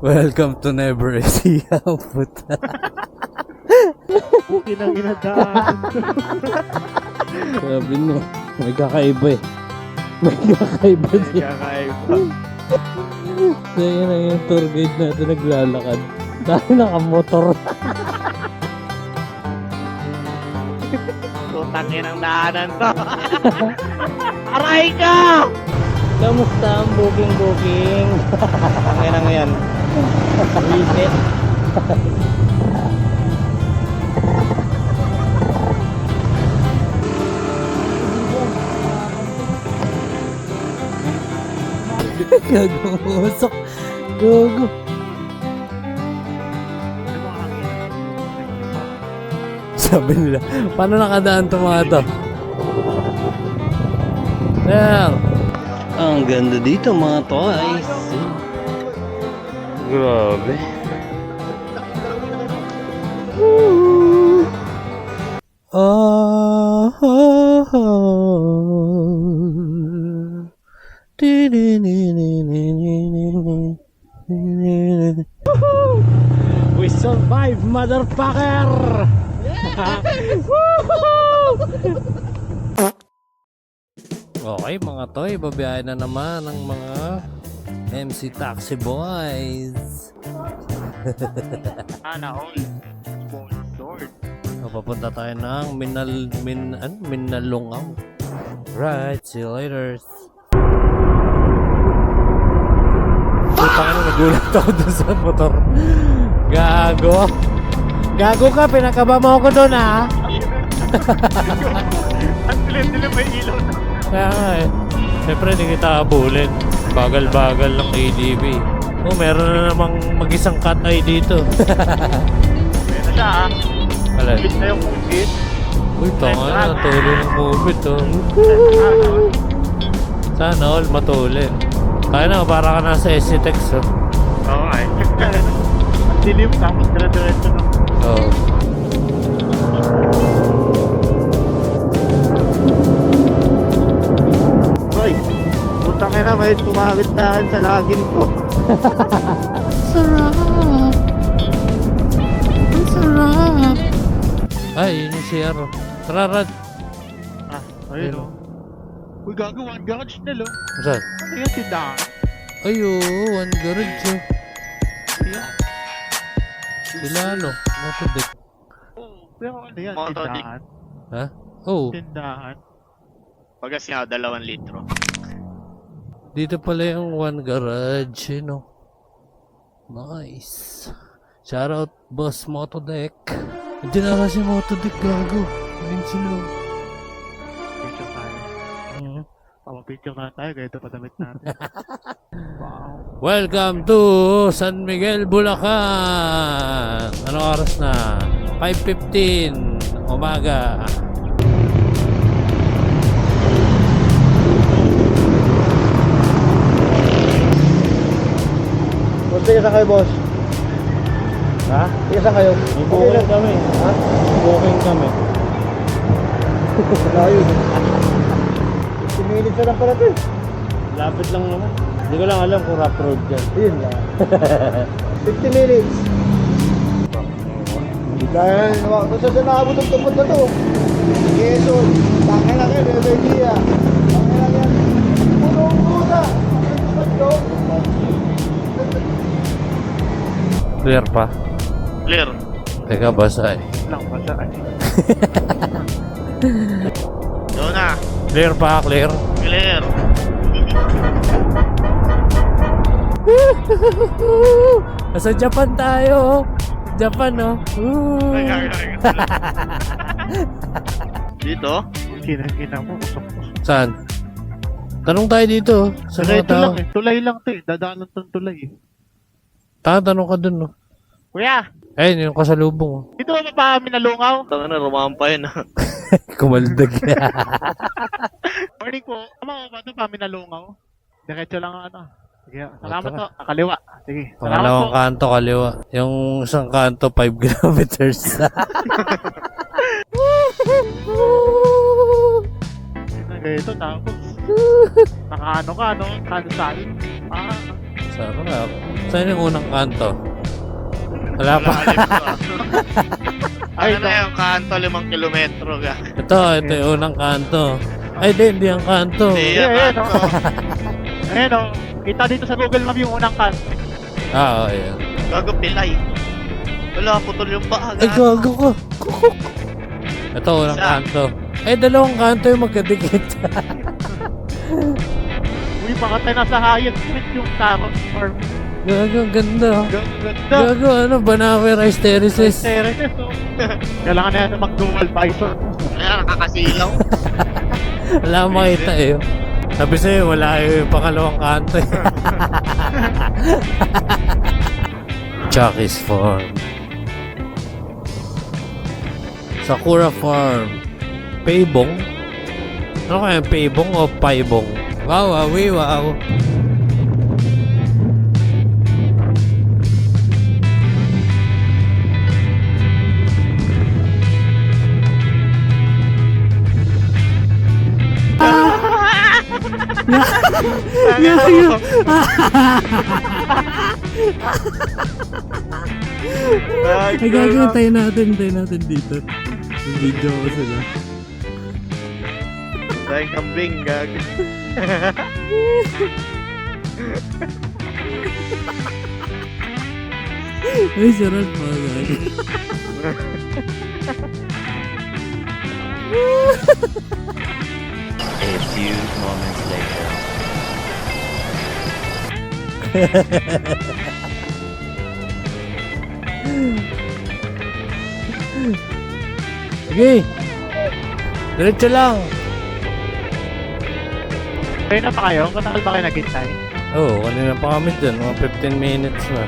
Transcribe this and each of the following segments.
Welcome to Never Siya. Puta. Kinang-inadaan. Sabi mo, may kakaiba eh. May kakaiba siya. Kakaiba. Kaya na yung tour guide natin naglalakad. Dahil nakamotor. Tutangin ang daanan to. Aray ka! Kamusta ang booking? Ang na yan. Visit. Gagusok. Gogo. Sabi nila, paano nakadaan to mga to? There. Ang ganda dito mga toys. Grabe. We survive, motherfucker! Okay mga toy, babiyahin na naman ang mga MC Taxi Boys. Sana all sponsored. Papunta tayo ng Minalungaw. Right, see you later. Puta ka na, nagulat ako dun sa motor. Gago. Gago ka, pinakaba mo ako dun ha. Ang dilim-dilim may ilaw na. Kaya nga eh. Siyempre hindi kita abulin. Bagal-bagal ng ADB. Oh, meron na namang mag-isang cat eye dito. May na siya ah. Alin? Bit na yung kungkit. Uy, tanga na. Tuloy ng movie to. Sana all matulin. Kaya na, para ka nasa SCTEX oh. Oo nga eh. Ang dilim tapos dire-diretso na. Oo. Hoy! Putang ina, may tumawid na sa lagin ko. Sarap. Ang sarap. Ay, yun yung CR oh. Tara, Rad. Ah, ayun o. Uy, gagawin garage na lo. Saan? Ano yan, tindahan? Ay, oo. One garage oh. Yan. Sila ano? Motodeck. Oo, pero ano yan, Motodik. tindahan? Ha? Oo. Tindahan. Pagkas nga, 2 litro. Dito pala yung one garage, you know. Nice. Shoutout, Boss Motodeck. Hindi na kasi Motodeck, gago. Ayun sila. Picture tayo. Papa-picture na tayo, ganito pa damit natin. Wow. Welcome to San Miguel, Bulacan. Anong oras na? 5:15 umaga. Boss, tiga saan kayo, boss? Ha? Tiga saan kayo? May booking kami. Ha? Booking kami. Layo. 50 minutes na lang pala ito eh. Lapit lang naman. Hindi ko lang alam kung rough road dyan. Ayun lang. 50 minutes. Dahil kung saan nakabot ang tupad na to. Quezon. Tangin lang yan, Energia. Tangin lang yan. Punong-puna. Ang tupad ko. Clear pa? Clear. Teka, basa eh. Lang pa siya. Doon na. Clear pa, clear. Clear. Nasa Japan tayo. Japan, no? Dito? Kinang-kinang mo, usok-usok. Saan? Tanong tayo dito. Sa mga Diretso tao. lang eh. Tulay lang to eh. Dadaanan tong tulay eh. Tanong ka dun, no? Kuya! Ayun, yung kasalubong. Oh. Dito ba pa minalungaw? Tanga na, rumampa yun. Kumaldag. Morning po. Tama ba ito pa minalungaw? Diretso lang ang ano. Sige, salamat po. Kaliwa. Sige. Salamat Pangalawang po. kanto, kaliwa. Yung isang kanto, 5 kilometers. Ganito tapos. Nakaano ka, no? Cancel. Ah, Sarap. Saan yung unang kanto? Wala pa. Ano na yung kanto, 5 kilometro ka. Ito yung unang kanto. Ay, hindi ang kanto. Hindi yung Ayan, kanto. Ayan o. Kita dito sa Google Map yung unang kan. Oo, ayan. Gago pilay. Wala, putol yung paa. Ay, gago ko. Ito, unang Isa. kanto. Ay, dalawang kanto yung magkadikit. Uy, baka tayo nasa highest street yung Tarot Farm. Gago, ang ganda. Ganda. Gago, ano, Banawe Rice Terraces. Terraces, oh. Kailangan na yan na mag-dual visor. Ayan, nakakasilaw. Wala akong makita eh. Sabi sa'yo, wala yung pangalawang kanto eh. Chucky's Farm. Sakura Farm. Paybong? Ano kaya, paybong o paybong? Wow, wow. Gago. Ay, gago, tayo natin dito. Video ko sila. Dahil kambing, gago. Ay, sarap pa, gago. A few moments later. Sige. Diretso lang. Kaya na pa kayo? Matagal ba kayo naghintay? Oo, kanina pa kami dyan. Mga 15 minutes na.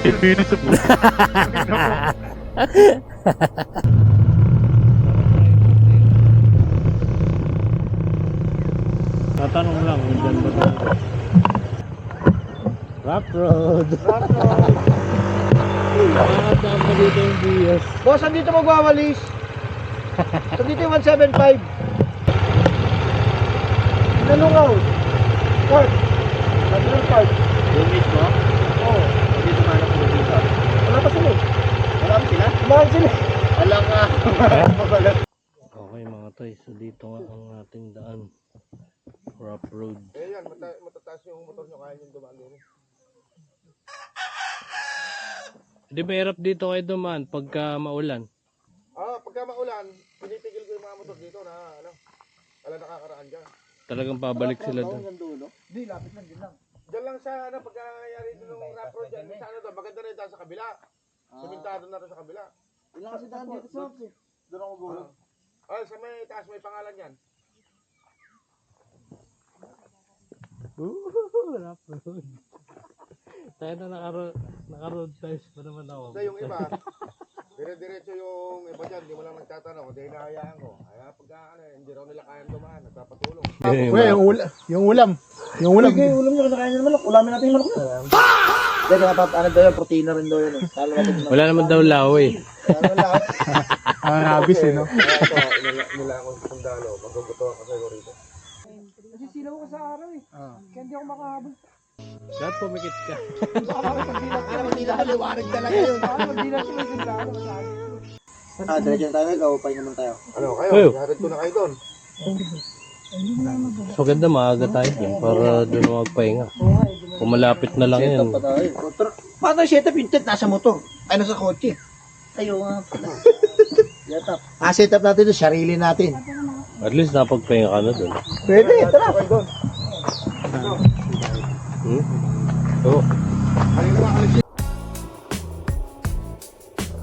15 minutes of Tatanong lang kung dyan ba tayo. Rock Road. Nakakataon pa dito yung Diaz. Boss, andito magwawalis. Andito yung 175. Nalungaw. Park. Natural park. Yung mismo? Oo. Hindi tumanap mo dito. Wala pa sila. Wala ba sila? Mahal sila. Wala ka. Okay mga toy, so dito nga ang ating daan. Rock Road. Eh yan, matataas yung motor nyo. Kaya nyo dumaan doon. Hindi mahirap dito kayo dumaan pagka maulan. Pagka maulan, pinipigil ko yung mga motor dito na ala nakakaraan dyan. Talagang pabalik sila doon. Hindi, lapit lang, din lang. Diyan lang sa pagka nangyayari dito ng rap road dyan. Sa maganda rin dyan sa kabila. Simentado na rin sa kabila. Ilan kasi daan dito sa office eh. Doon ako gulo. Sa may taas, may pangalan yan. Rock Road. Tayo na naka-road tires pa naman ako. Kasi yung iba, dire-diretso yung iba dyan, hindi mo lang nagtatanong, hindi hinahayaan ko. Kaya pagka hindi raw nila kayang dumaan, nagpapatulong. Yung ulam. Yung ulam. Yung ulam nyo, kinakain nyo ng manok. Ulamin natin yung manok. Dahil ano daw yan, protein na rin daw yan. Talo natin yung Wala naman daw law eh. Ano lahat? Ang rabis eh, no? Kaya ito, nila akong sundalo. Maggugutuhan ka sa'yo rito. Kasi silaw ka sa araw eh. Kaya hindi ako makahabol. Dapat pumikit ka. Hindi na liwanag talaga yun. Hindi na siya may sundalo. Diretso na tayo, ikaw naman tayo. Ano kayo? Yarid ko na kayo doon. So ganda maaga tayo dun para doon magpahinga. Kung malapit na lang yan. Paano yung setup yung tent? Nasa motor. Ay, nasa kotse. Ayaw nga pala. Setup. Setup natin ito. Sarili natin. At least napagpahinga ka na doon. Pwede, tara. Oo.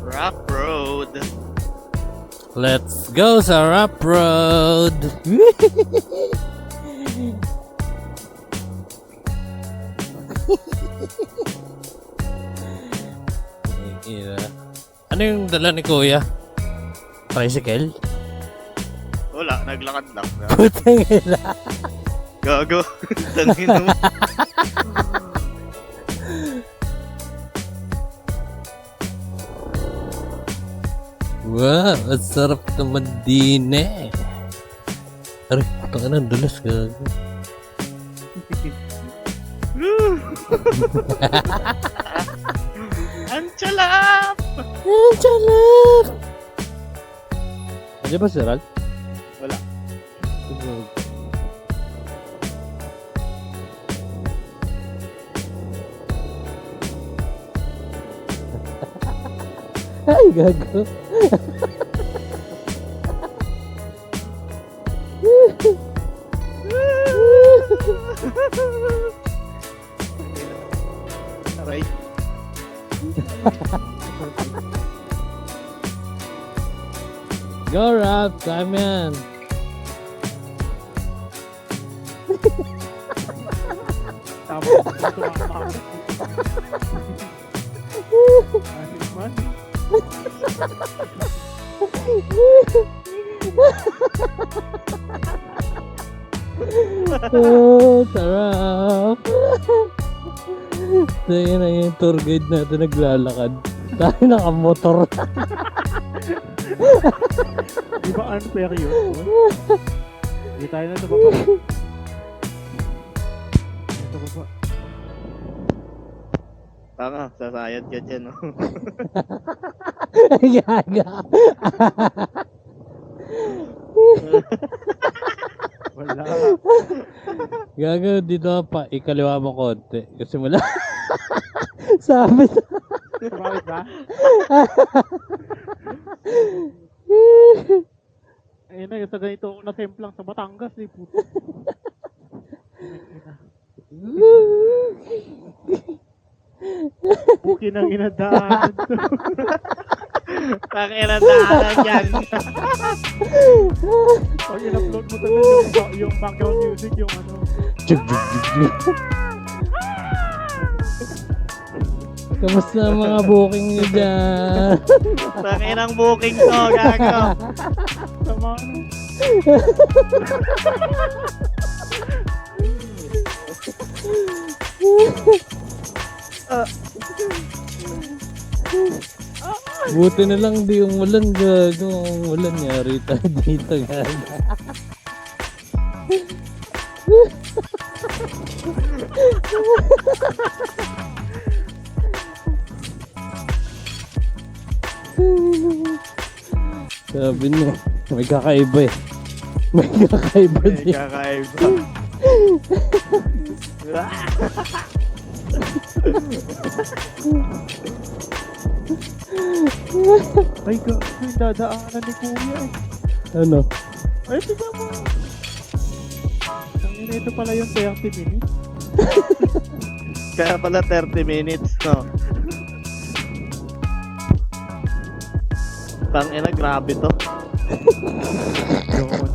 Rock Road. Let's go sa Rock Road. Ano yung dala ni Kuya? Tricycle? Wala, naglakad lang. Putang ina. Gago. Tangin mo. Wow, ang sarap naman din eh. Aray, putang ina, dulas gago. Ang chalap! Ang chalap! Ano ba si Ral? Wala. Ay, gago. Aray. Go, Rap! Climb yan! Tama. Tumatakot. Asin man. Oh, sarap! Tayo na yung tour guide natin naglalakad. Tayo nakamotor. Di ba unfair yun? Hindi tayo na sa baba. Sa baba. Tanga, sasayad ka dyan, no? Gaga! Wala. Gaga, dito pa. Ikaliwa mo konti. Kasi wala. Sabi na. Bakit ba? Ayun na, sa ganito ako na-templang sa Batangas eh, puto. Puki ng inadaan. Tangina daanan dyan. Pag in-upload mo talaga yung background music, yung ano. Jug, jug, jug, jug. Kamusta ang mga booking nyo dyan? Tanginang booking to, gago. Sa mga ano. Buti na lang di yung ulan, gago. Ang ulan yari tayo dito, gago. Sabi niyo, may kakaiba eh. May kakaiba May din. kakaiba. Ay, yung dadaanan ni Kuya eh. Ano? Ay, tignan mo. Tangina, ito pala yung 30 minutes. Kaya pala 30 minutes, no? Tangina, grabe to. Yun.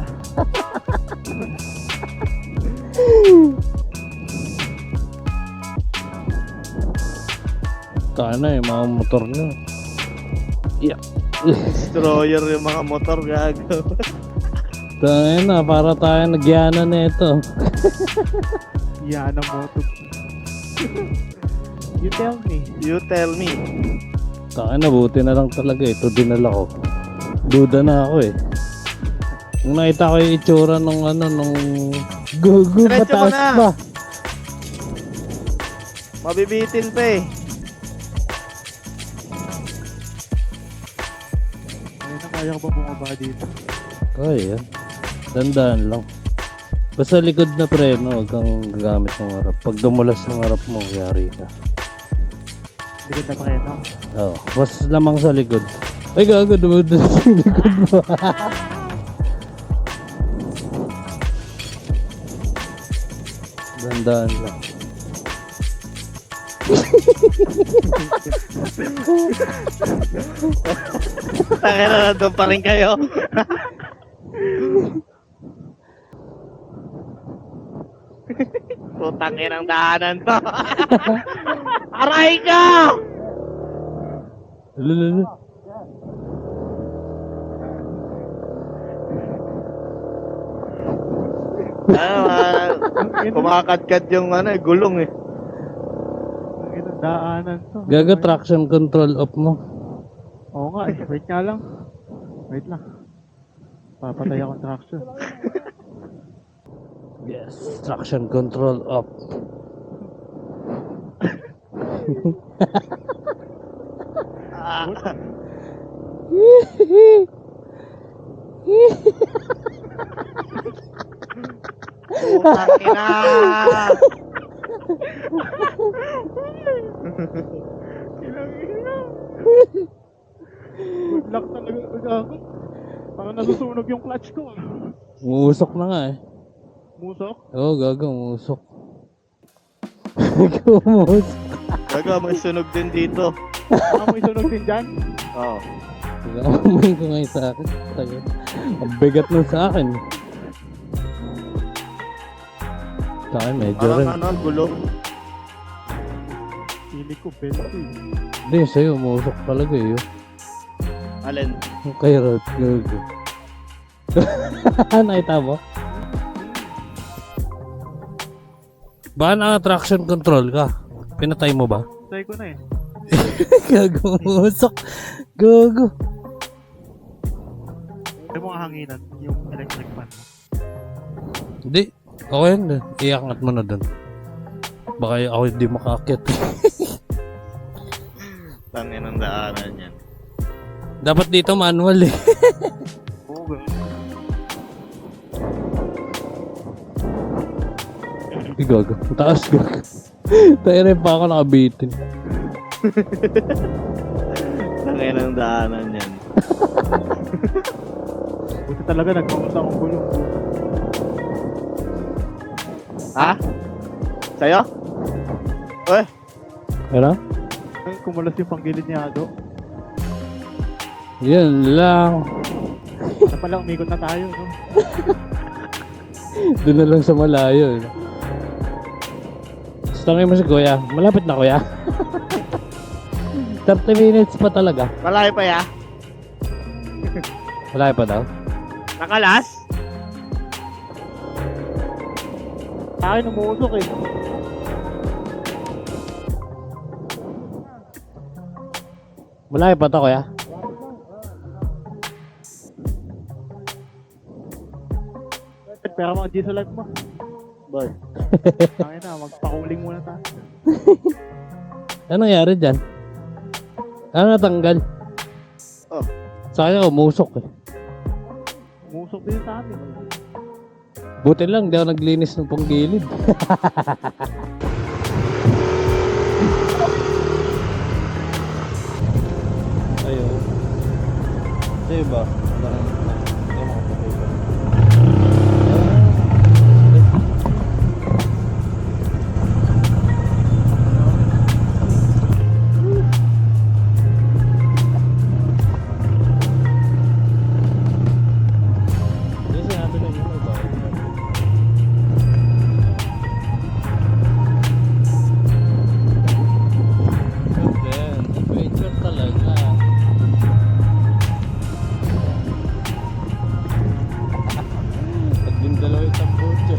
Kana yung mga motor nyo. Destroyer yung mga motor, gago. Tayo na, para tayo nagyana na ito. Yan ang moto. You tell me. You tell me. Tayo na, buti na lang talaga. Ito dinala ko. Duda na ako eh. Nung nakita ko yung itsura nung ano, nung gugu, Diretso mataas mo na. pa. Mabibitin pa eh. Ayun na, kaya ko ba bumaba dito? Ay, yan. Dandaan lang. Basta likod na preno, huwag kang gagamit ng harap. Pag dumulas ng harap mo, yari ka. Likod na pa kayo, no? Oo, mas lamang sa likod. Ay, gago, dumulas sa likod mo. Dandaan lang. Tangina, nandun pa rin kayo. Putang inang daanan to. Aray ka! Lululu. Kumakadkad yung ano, gulong eh. Ayun ang daanan to. Gaga, traction control off mo. Oo nga eh. Wait nga lang. Wait lang. Papatay akong traction. Yes, traction control off. Putang ina! Good luck talaga. Gago. Parang nasusunog yung clutch ko. Umusok na nga eh. Musok. Oo, gago, umusok. Umusok. Gaga, may sunog din dito. Baka may sunog din dyan. Oo. Nakakamay ko ngayon sa akin. Tagal. Ang bigat nun sa akin. Sa akin, medyo Parang rin. ano, gulong. Pili ko, belty. Hindi, sa'yo, umusok talaga eh. Alin? Yung kay Rod, gago. Nakita mo? Baka naka-traction control ka? Pinatay mo ba? Try ko na eh. Gago, umusok. Gago. Ay mo ang hanginan, yung electric fan. Hindi. Okay yun. Iangat mo na dun. Baka ako hindi makakit. Tangin ang daanan yan. Dapat dito manual eh. Oo, ganun. Gago. Taas gago. Tayo rin pa ako nakabitin. Tangin ang daanan yan. Buti talaga nagpamusta akong gulong. Ha? Sa'yo? Uy! Ano? Ay, kumulas yung panggilid niya, Ado. Yan lang. Na pala, umikot na tayo, no? Doon na lang sa malayo. Eh. Tangin mo si Kuya. Malapit na Kuya. 30 minutes pa talaga. Malayo pa ya? Malayo pa daw. Nakalas? Sa akin, umuusok eh. Malayo pa to Kuya. Pero mga G sa life mo. Boy. Tangin na, magpakuling muna tayo. Ano nangyari dyan? Ano natanggal? Oh. Sa kanya umusok eh. Umusok din sa amin. Buti lang, di ako naglinis ng panggilid. Ayo. Sa'yo ba? Adventure talaga. Nagdindalaw yung tambutso.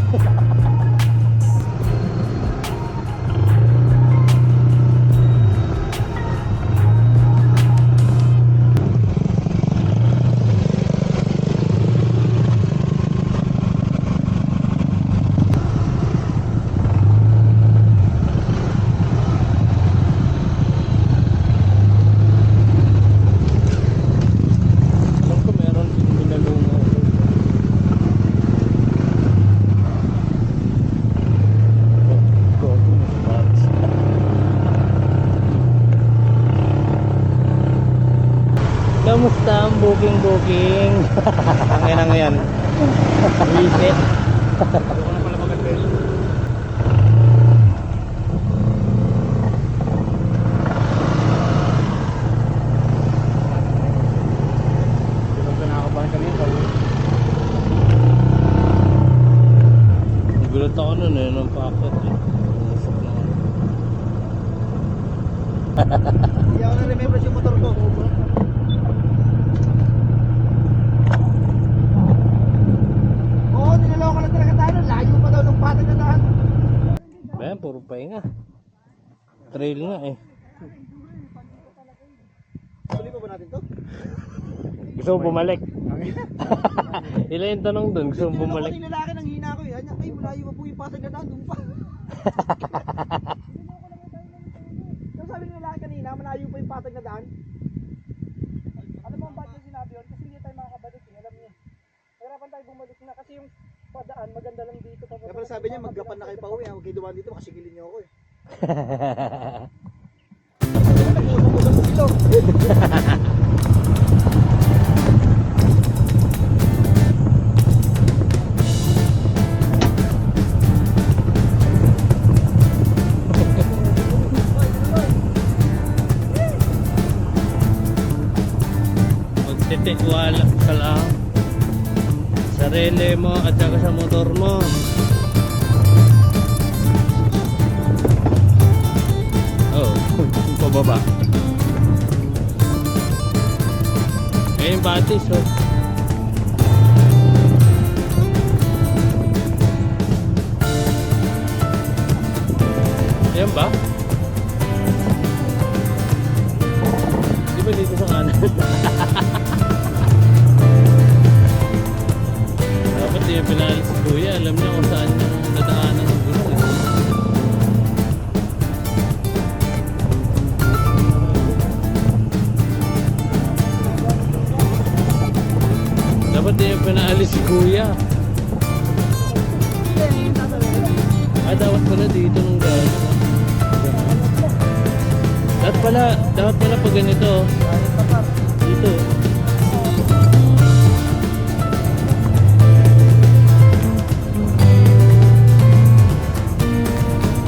Alam ko meron din minalungaw. Go, Max. Kamusta ang booking? Tangin ang yan. Visit. Huwag ka nakakabahan kanina. Nagulat ako nun eh, nung packet eh. Umusok na ako. Hindi ako na-remember yung motor ko. Oo, niloloko lang talaga tayo. Layo pa daw ng patag na daan. Ayan, puro pahinga. Trail nga eh. Tuloy pa ba natin to? Gusto mo bumalik? Ilan yung tanong dun? Gusto mo bumalik? Ako lalaki ng hina ko eh. Ay, malayo pa po yung patag na daan. Doon pa. po yung patag na daan. Alam mo ang bakit niya sinabi yun? Kasi hindi tayo makakabalik eh, alam niyo. Hirapan tayo bumalik na kasi yung padaan maganda lang dito. Kaya pala sabi niya maggapan na kayo pa uwi, huwag kayo dumaan dito, makasigilin niyo ako eh. Nag-usap-usap dito. Magtitiwala ka lang sa rele mo at saka sa motor mo. Oh, pababa. Ayun batis oh. Ayan ba? Di ba dito sa kanan? Dapat di pinalis si Kuya. Alam niya kung saan yung dadaanan ng gulong eh. Dapat di pinalis si Kuya. Dapat pala dito nung gano'n. Dapat pala pag ganito. Dito.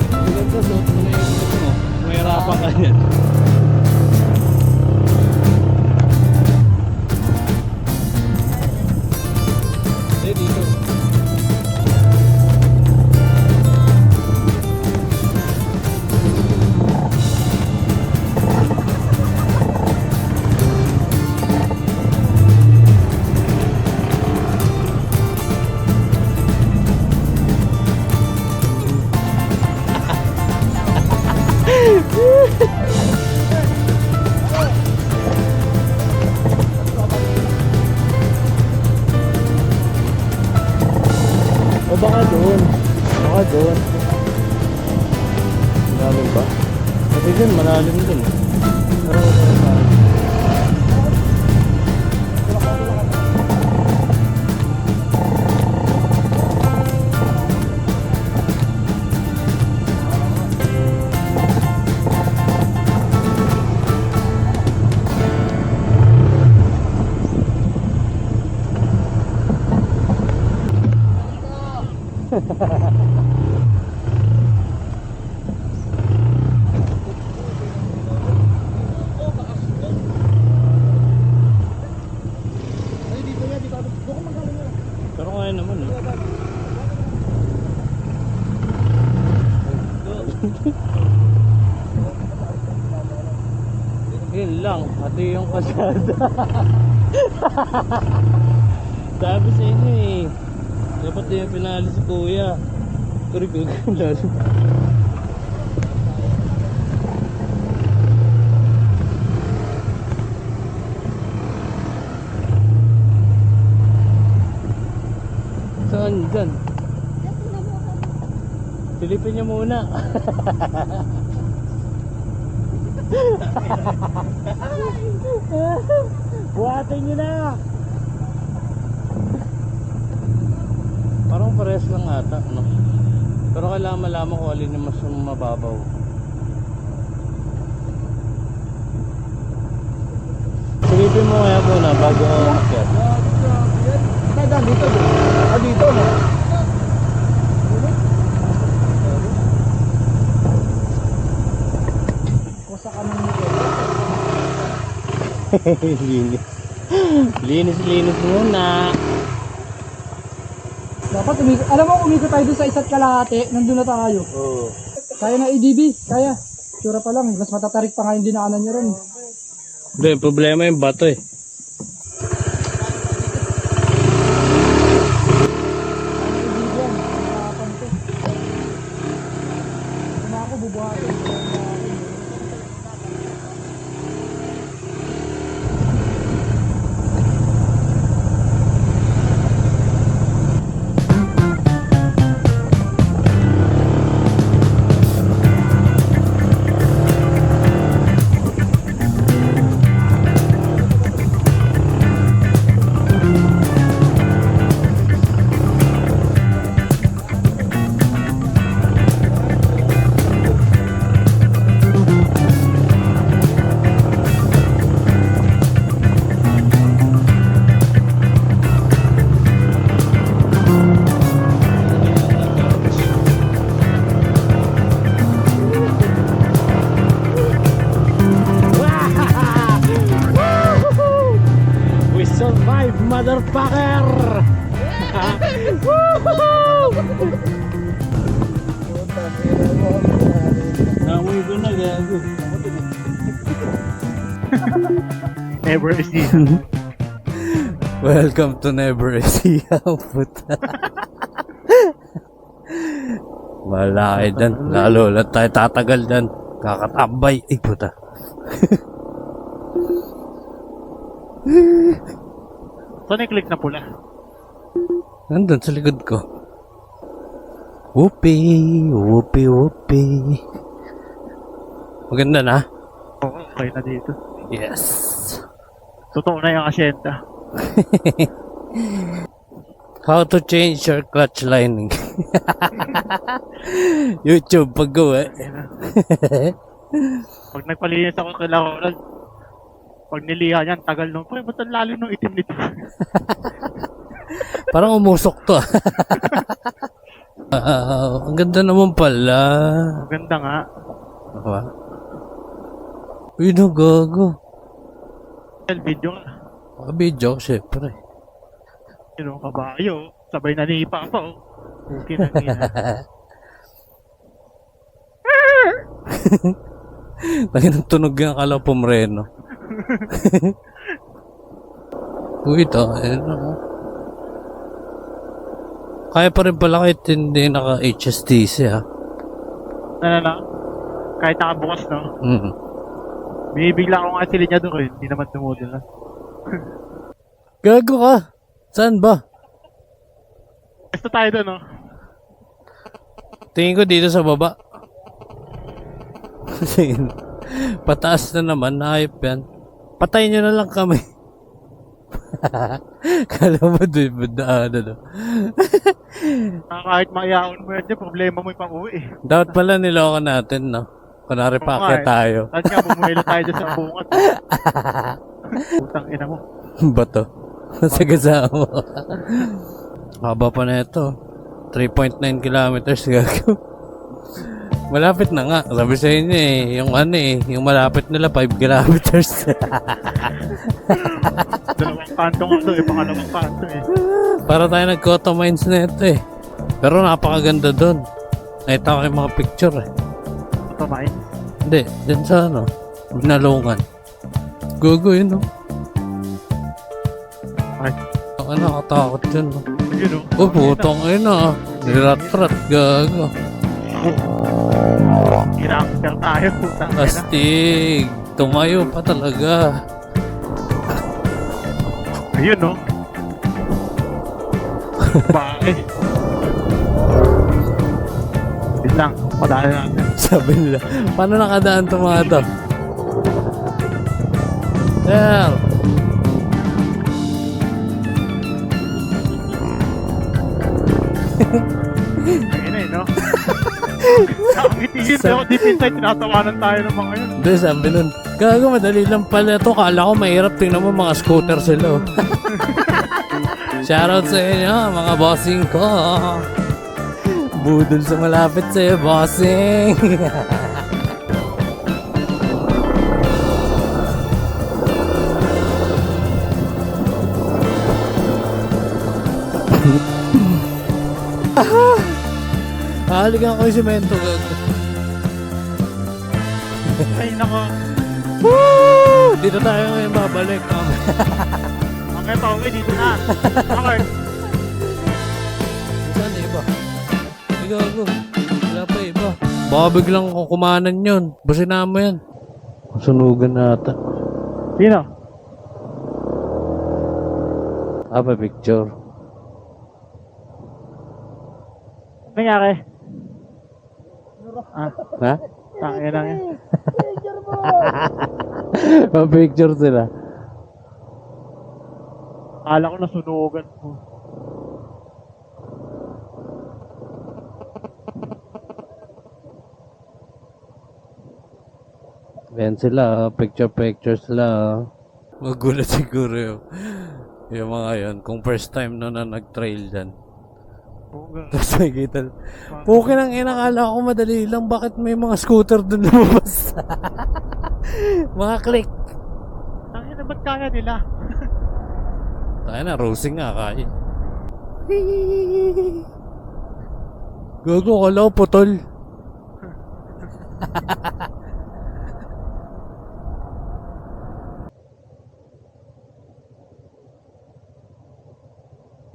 Maganda suot mo na yung mo. Mahirapan ka yan. Dito. O baka doon. Baka doon. Malalim ba? Kasi dyan, malalim dun. Pero pero kaya naman eh. Yun lang, pati yung kasada. Sabi sa inyo eh. Dapat din yung pinali si Kuya. Kurikog lalo. Saan dyan? Silipin niyo muna. Buhatin niyo na. Parang pares lang ata, no? Pero kailangan malaman kung alin yung mas mababaw. Silipin mo kaya muna bago umakyat. Saan dito? Dito no? Kusa ka nang Linis. Linis muna. dapat alam mo, umikot tayo doon sa isa't kalahati, nandun na tayo. Oo. Kaya na EDB, kaya. Tsura pa lang, mas matatarik pa nga yung dinaanan niya ron. Hindi, problema yung bato eh. motherfucker! Namoy ko na, gago. Never is this. Welcome to Never Siya, puta. Malaki dyan. Lalo lang tayo tatagal dyan. Kakatambay. Ay, puta. Saan yung click na pula? Nandun sa likod ko. Whoopee, whoopee, whoopee. Maganda na? Oo, okay na dito. Yes. Totoo na yung asyenda. How to change your clutch lining. YouTube pag gawa. Pag nagpalinis ako kila Ronald, pag niliha yan, tagal nung, "Pre, ba't ang lalim ng itim nito?" Parang umusok to. Ang ganda naman pala. Maganda nga. Diba? Uy, no, gago. Video nga. Video, syempre. Yun o, kabayo. Sabay na nipa pa o. Okay na niya. Lagi ng tunog yung akala pumreno. Uy, ito. Kaya pa rin pala kahit hindi naka-HSTC, ha? Na. Kahit nakabukas, no? Binibigla ko nga sila niya doon eh. Hindi naman tumudol na. Gago ka! Saan ba? Basta tayo doon, no? Tingin ko dito sa baba. Pataas na naman, naayop yan. Patayin nyo na lang kami. Kala mo doon, badaan no? Kahit mayaon mo yan dyan, problema mo yung pang-uwi eh. Dapat pala niloko natin, no? Kunwari pa nga, tayo. Saan nga, bumuhilo tayo dyan sa bungat. Putang ina mo. Bato. Sagasama mo. Haba pa na ito. 3.9 kilometers gago. Malapit na nga. Sabi sa inyo eh. Yung ano eh. Yung malapit nila 5 kilometers. Dalawang kanto nga ito eh. Pangalawang kanto eh. Para tayo nag-cotto mines na ito eh. Pero napakaganda doon. Nakita ko yung mga picture eh. Ito main. Hindi. Dyan sa ano. Binalungan. Gogo yun no. Ay. Ang nakakatakot yun no. Yun o. Oh, putong ina. Nirat-rat, gago. Kinakter tayo. Putang ina. Astig. Tumayo pa talaga. Ayun no. Bakit? Wait lang. Padaan natin. Sabi nila, paano nakadaan itong mga to? Sir! Ayun na eh no. Nakakitigil pero deep inside tinatawanan tayo ng mga yun. Hindi, sabi nun, gago madali lang pala ito. Kala ko mahirap, tingnan mo mga scooter sila. Oh. Shoutout sa inyo, mga bossing ko. Budol sa malapit sa'yo, bossing. Halikan ko yung semento, gago. Ay nako. Woo! Dito tayo ngayon babalik. Okay pa uwi dito na. Okay. Saan na iba? Gago. Wala pa iba. Baka biglang kukumanan yun. Busina mo yan. Sunugan na ata. Sino? Pa picture. Ano nangyari? Ah, Ha? tangin lang yan. Pa picture sila. Akala ko nasunugan mo. Ayan sila, picture sila. Magulat siguro yung mga yun. Kung first time na nag-trail dyan. Tapos may kita. Puki nang inakala ko madali lang. Bakit may mga scooter dun lumabas? Mga click. Tangin na ba't kaya nila? Tayo na, rosing nga kaya. Gago, kala ko putol.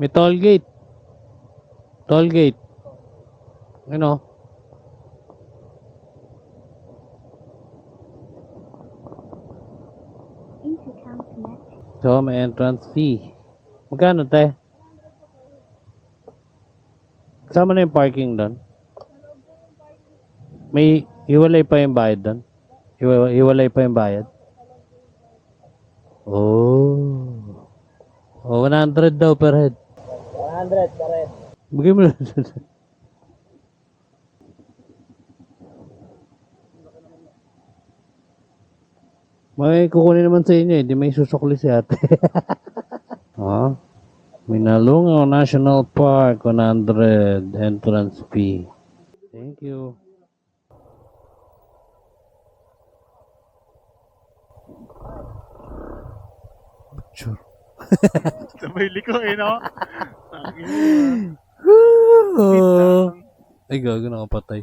May toll gate. Toll gate. Ano? So, may entrance fee. Magkano, te? Kasama na yung parking doon? May hiwalay pa yung bayad doon? Hiwalay pa yung bayad? Oh. Oh, 100 daw per head. 100 pa rin. Bigay mo na. May kukunin naman sa inyo eh. Di may susukli si ate. Ah, Minalungaw National Park, 100 entrance fee. Thank you. Sure. Sabay liko eh, no? Ay, gago, nakapatay.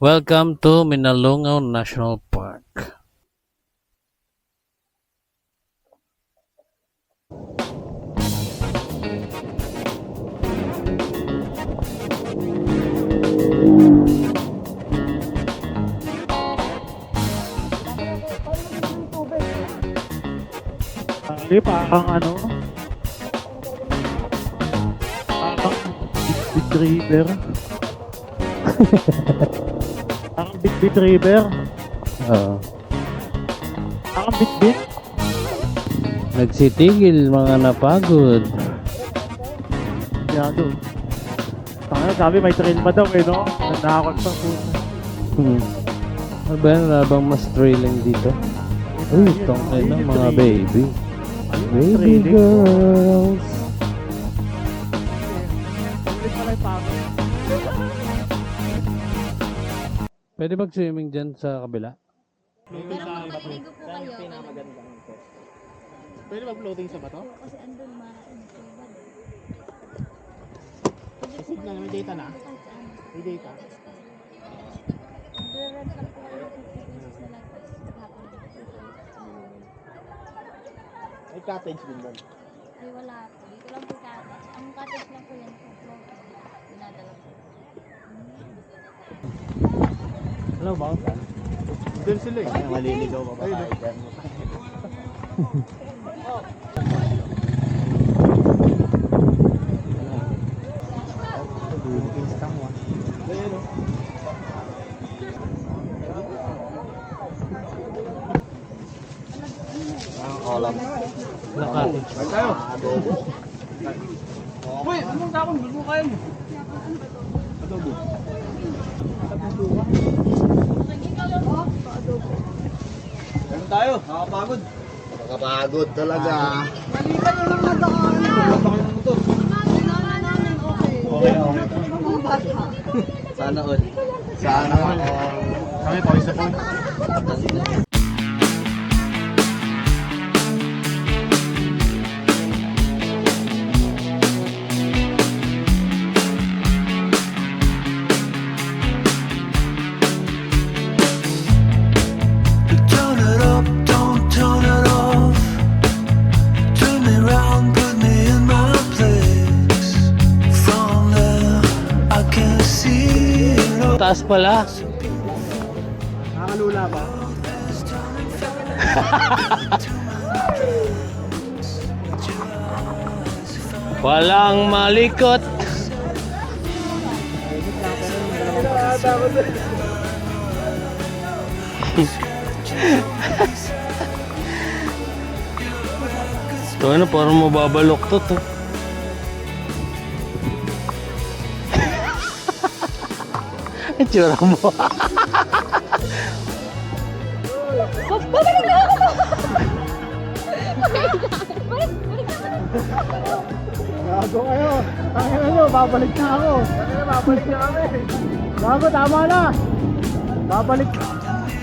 Welcome to Minalungaw National Park. Hindi, parang ano? Parang Bit River. Parang Bit River. Oo. Parang Bit. Nagsitigil, mga napagod. Yado. Parang sabi may trail pa daw eh, no? Nandakot pa po. Ano ba yan? Wala bang mas thrilling dito? Uy, itong na mga baby. Baby Thrilling. girls. Ulit pala yung pako. Pwede mag-swimming dyan sa kabila? Pero magpapaligo po kayo. Pwede mag-floating sa bato? Kasi andun ma-intubad. Signal, may data na? May data. Mag-rent lang po kayo 50 pesos na lang. Tapos hapon na po. May cottage din doon. Ay wala po. Dito lang po cottage. Ang cottage lang po yan po. Dinadala po. Hello, ba? Doon sila eh. Maliligaw pa ba tayo dyan? Nakati. Tayo! Uy, anong tapon? Gusto mo kayo? Adobo. Ganun tayo, nakapagod. Nakapagod talaga. Balikan nyo lang nadaan. Wala pa kayo ng motor. Okay. Sana all. Sana all. Kami pa isa po. Turn it up, don't turn it off. Turn me round, put me in my place. From there, I can see it all. Taas pala. Nakakalula ba? Walang malikot. Ito ano, parang mababalok to. Itsura mo. Gago kayo. Tangin na nyo, babalik na ako. Babalik na kami. Gago, tama na. Babalik.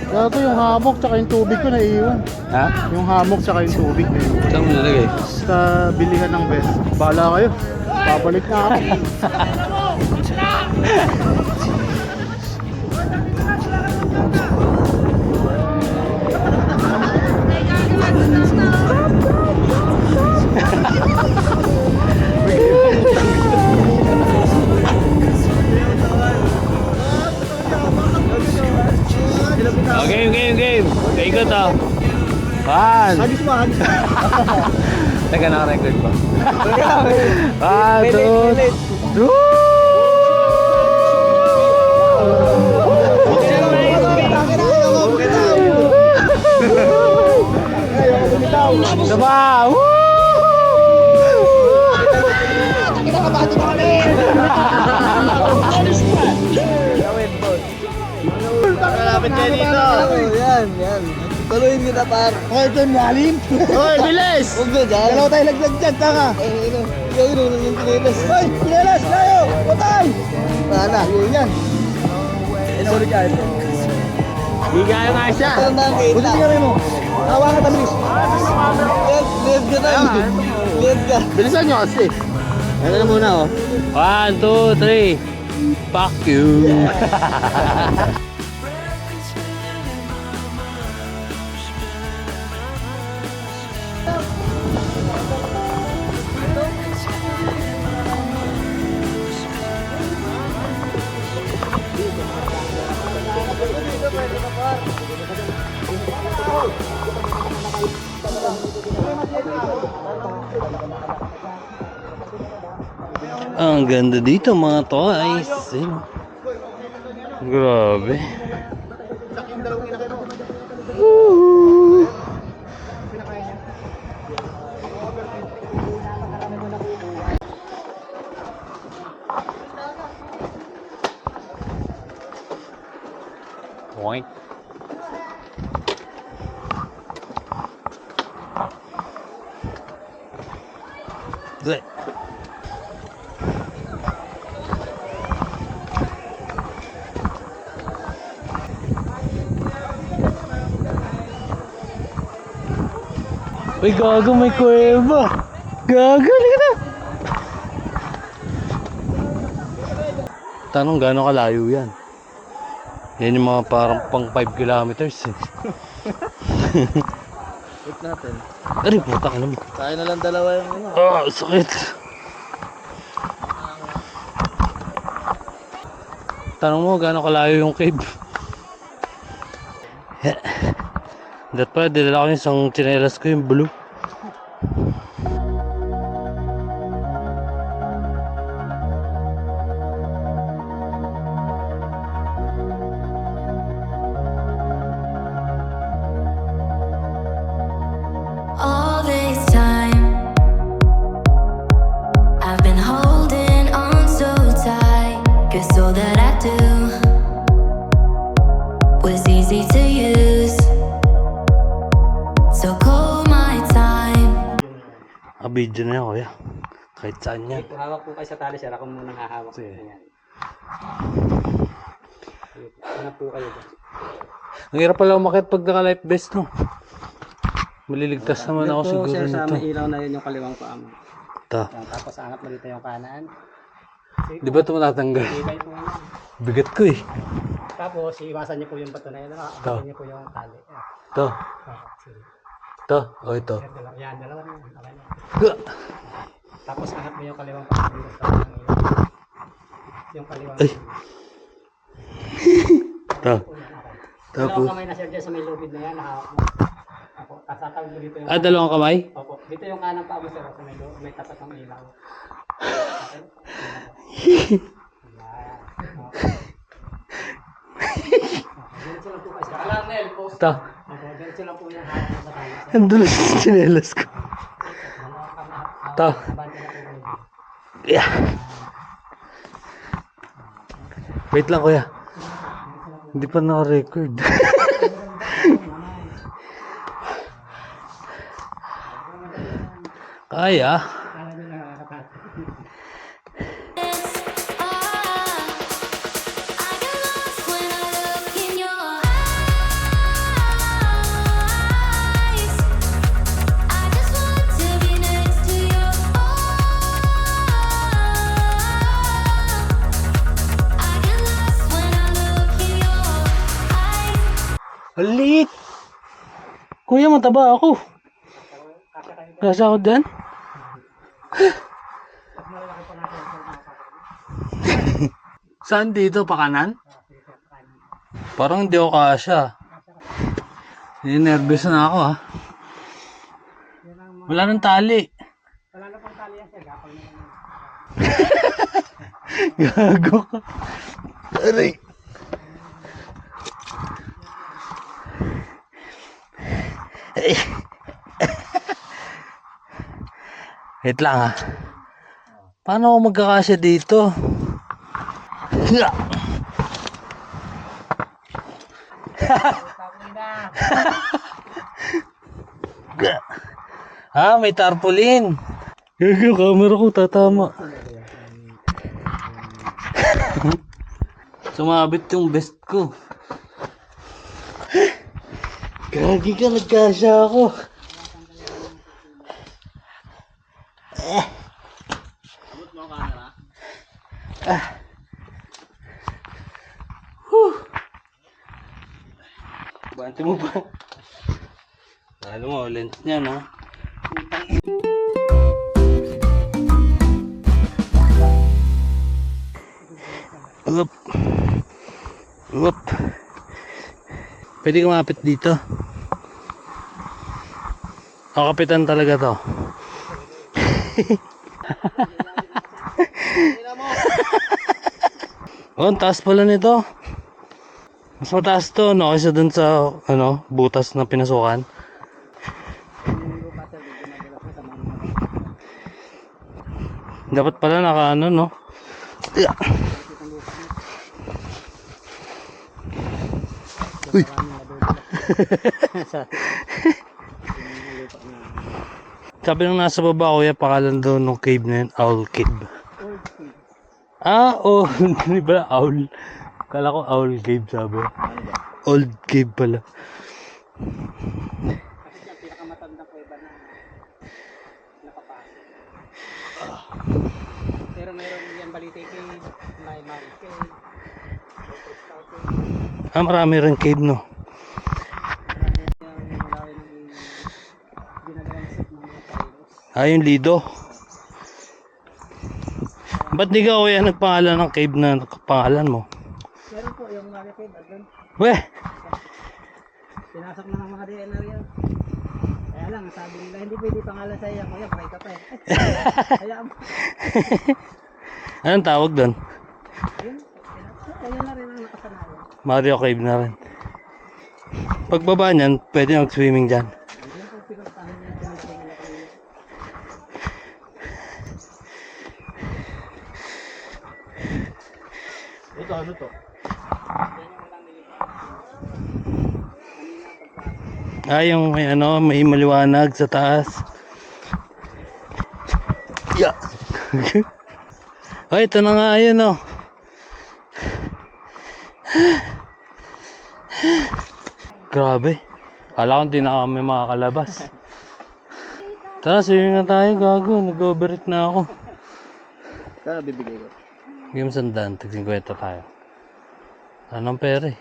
Gago yung hammock tsaka yung tubig ko naiiwan. Ha? Yung hammock tsaka yung tubig naiiwan. Saan mo nilagay? Sa bilihan ng vest. Bahala kayo. Babalik na ako. Game. Ikot ah. One. Hagis mo. Teka, naka-record pa. One, two. Diba? Malapit kayo dito. Yan. Tuloyin kita par. Okay, ito yung lalim. Hoy, bilis! Huwag ba dyan? Dalawa tayo laglag dyan, tanga. Gawin mo yung kinilas. Hoy, pinelas, tayo! Patay! Sana. Yun yan. Sorry ka. Hindi kaya nga siya. Ito na ang kita. Buti tingnan mo. Hawa ka tabilis. Live ka na. Live ka. Bilisan nyo kasi. Ito na muna oh. 1, 2, 3. Fuck you. Ang ganda dito mga toys. Ayun. Grabe. Woohoo! Point. Good. Uy, gago, may kuweba. Gago, halika na. Tanong gano'ng kalayo yan? Yan yung mga parang pang 5 kilometers eh. Wait natin. Ari, putang ina mo. Tayo na lang dalawa yung ano. Ah, sakit. Tanong mo, gano'ng kalayo yung cave? That pa, dinala ko yung isang tsinelas ko, yung blue. All this time, I've been holding on so tight, 'cause all that I do was easy to use. So call my time. Video na yan, kuya. Kahit saan yan. Hawak po kayo sa tali, sir. Ako muna hahawak. Sige. Ayan. Hanap po kayo dyan. Ang hirap pala umakit pag naka-life vest, no? Maliligtas naman ako siguro sir, sa nito. may ilaw na yun yung kaliwang paa mo. Ta. Yan, tapos angat mo dito yung kanan. Di ba ito matatanggal? Ibay po yun. Bigat ko eh. Tapos iwasan niyo po yung bato na yun. Akatin niyo po yung tali. Yan. Ito. Sige. Ito. O ito. Yan, dalawa na yun. Okay na. Gah! Tapos angat mo yung kaliwang paa mo. Yung kaliwang. Ay. Ito. Dalawang Tapos. kamay na sir dyan sa may lubid na yan. Nakahawak mo. Ako, tatawag mo dito yung... Ah, dalawang kamay? Opo. Dito yung kanan paa mo sir. Sa may tapat ng ilaw. Okay? Diretso lang po kayo. Sa kalanel po. Ito. Opo, diretso lang po yung hawak mo sa tali. Ang dulas sa tsinelas ko. Ito. Abante na po kayo. Yeah. Wait lang, kuya. Hindi pa naka-record. Kaya. I get lost when I look in your eyes. Ang liit! Kuya, mataba ako. Kasa ako dyan? Saan dito? Pakanan? Parang hindi ako kasya. Nervous na ako ha. Wala nang tali. Wala na pang tali yan siya, gapang na naman. Gago ka. Aray. Wait lang ha. Paano ako magkakasya dito? Ha, may tarpaulin. Gago, camera ko tatama. Sumabit yung vest ko. Gagi ka, nagkasya ako. Bante mo ba? Talo mo, lens niya, no? Up. Up. Pwede kumapit dito. Kakapitan talaga to. Oh, ang taas pala nito. Mas mataas to, no? Kaysa dun sa, butas na pinasukan. Dapat pala naka, no? Yeah. Uy. Sabi nung nasa baba, kuya, pakalan daw nung cave na yun, Owl Cave. Ah, oh, hindi ba owl? Kala ko Owl Cave sabi. Old Cave pala. Kasi yung pinakamatandang kuweba na nakapasok. Pero mayroon yan balite cave, may Mount Cave, Crystal Cave. Ah, marami rin cave, no? Ah, yung Lido. Ba't di ka kuya nagpangalan ng cave na pangalan mo? Meron po yung Mari Cave, doon. Weh! Pinasok na ng mga DNR yan. Kaya lang, sabi nila, hindi pwede pangalan sa iyo, kuya, buhay ka pa eh. Kaya mo. Anong tawag doon? Ayun, ayun na rin ang nakasanayan. Mario Cave na rin. Pagbaba niyan, pwede mag-swimming dyan. Ayun po pinuntahan niya, pinuntahan nila kanina. Ito, ano to? Ah, yung may maliwanag sa taas. Yeah. Oh, ito na nga yun, oh. Grabe. Kala ko hindi na kami makakalabas. Tara, swimming na tayo, gago. Nag-overeat na ako. Kaya bibigay ko. Game sandaan, tig-50 tayo. Anong pera eh?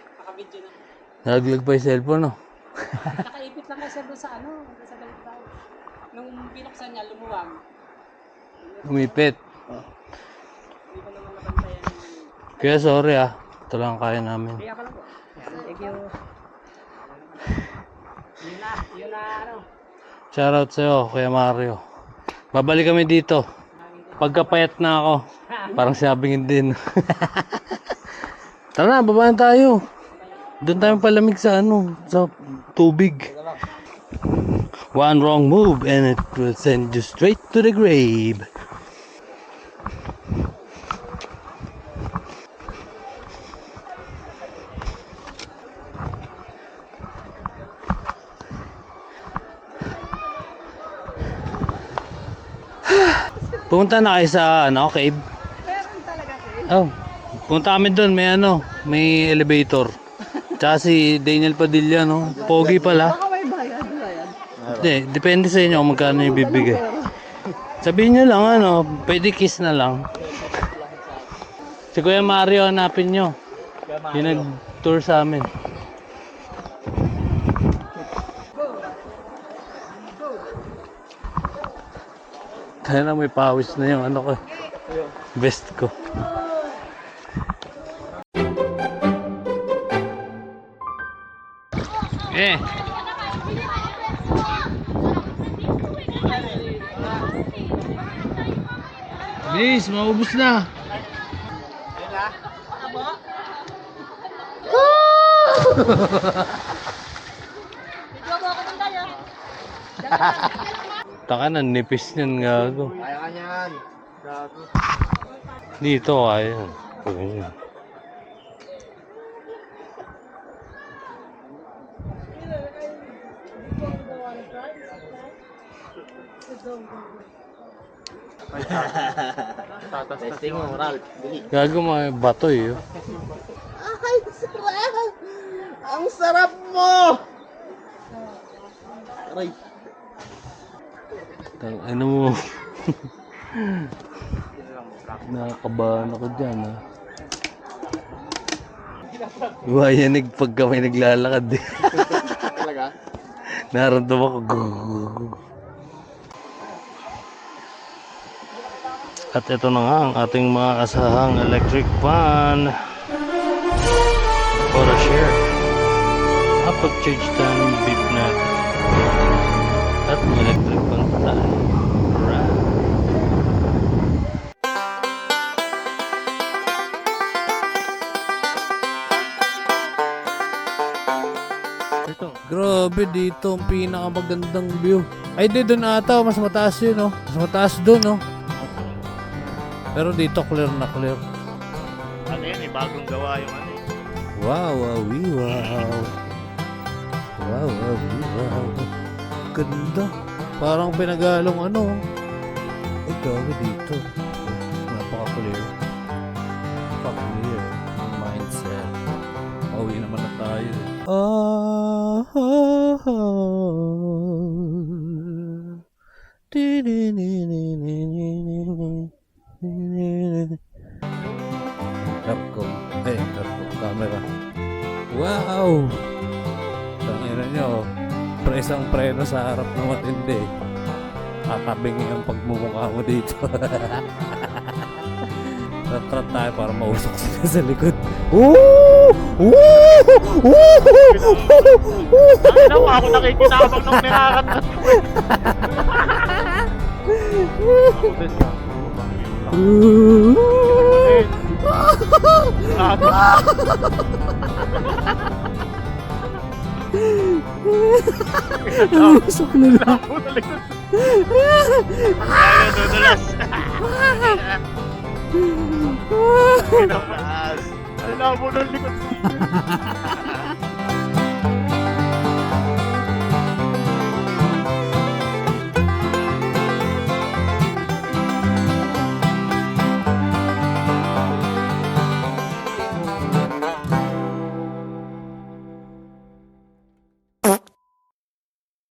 Nalaglag pa yung cellphone, no? Nakaipit lang kasi doon sa sa baliktad. Nung binuksan niya, lumuwag. Umipit. Hindi ko naman nabantayan. Kaya sorry ah. Ito lang kaya namin. Kaya ka lang po. Thank you. Yun na Shoutout sa'yo, Kuya Mario. Babalik kami dito. Pagkapayat na ako. Parang sabingin din. Tara na, babaan tayo. Doon tayo palamig sa sa tubig. One wrong move and it will send you straight to the grave. Pumunta na kayo sa cave? Meron talaga cave. Oh, punta kami doon, may elevator. Tsaka si Daniel Padilla, no? Pogi pala. Baka may bayad. Hindi, depende sa inyo kung magkano yung bibigay. Sabihin nyo lang, pwede kiss na lang. Si Kuya Mario, hanapin nyo. Yung nag-tour sa amin. Kaya na may pawis na yung ano ko. Vest ko. Eh. Bilis, maubos na. Taka na, nipis niyan gago. Kaya ka niyan. Gago. Dito kaya. Ganyan. Testing mo, Ralph. Dali. Gago mga bato eh. Oh. Ay, sarap! Ang sarap mo! Aray. Ano mo? Nakakabahan ako dyan ha. Wayanig pagka may naglalakad eh. Talaga? Naramdaman ko. At ito na nga ang ating mga kasahang electric fan. For a share. Kapag-charge tayo ng beep natin. At may electric fan tayo. Right. Grabe dito ang pinakamagandang view. Ay di doon ata, mas mataas yun oh. Mas mataas doon oh. Pero dito clear na clear. Ano yan eh, bagong gawa yung ano eh. Wow, wow, wow. Wow, wow, wow. Ganda. Parang pinagalong ano. Ay, gabi dito. Napaka-clear. Napaka-clear. Mindset. Pauwi naman na tayo eh. Capcom. Ay, Capcom camera. Wow! Tangina nyo. Presang preno sa harap na matindi. Tatabingi ang pagmumukha mo dito. Tatrat tayo para mausok sila sa likod. Woo! Woo! Ano ako nakikinabang nung nirarat na Usok na lang. Ayaw, dudulas. Dudulas. Ay, labo ng likod.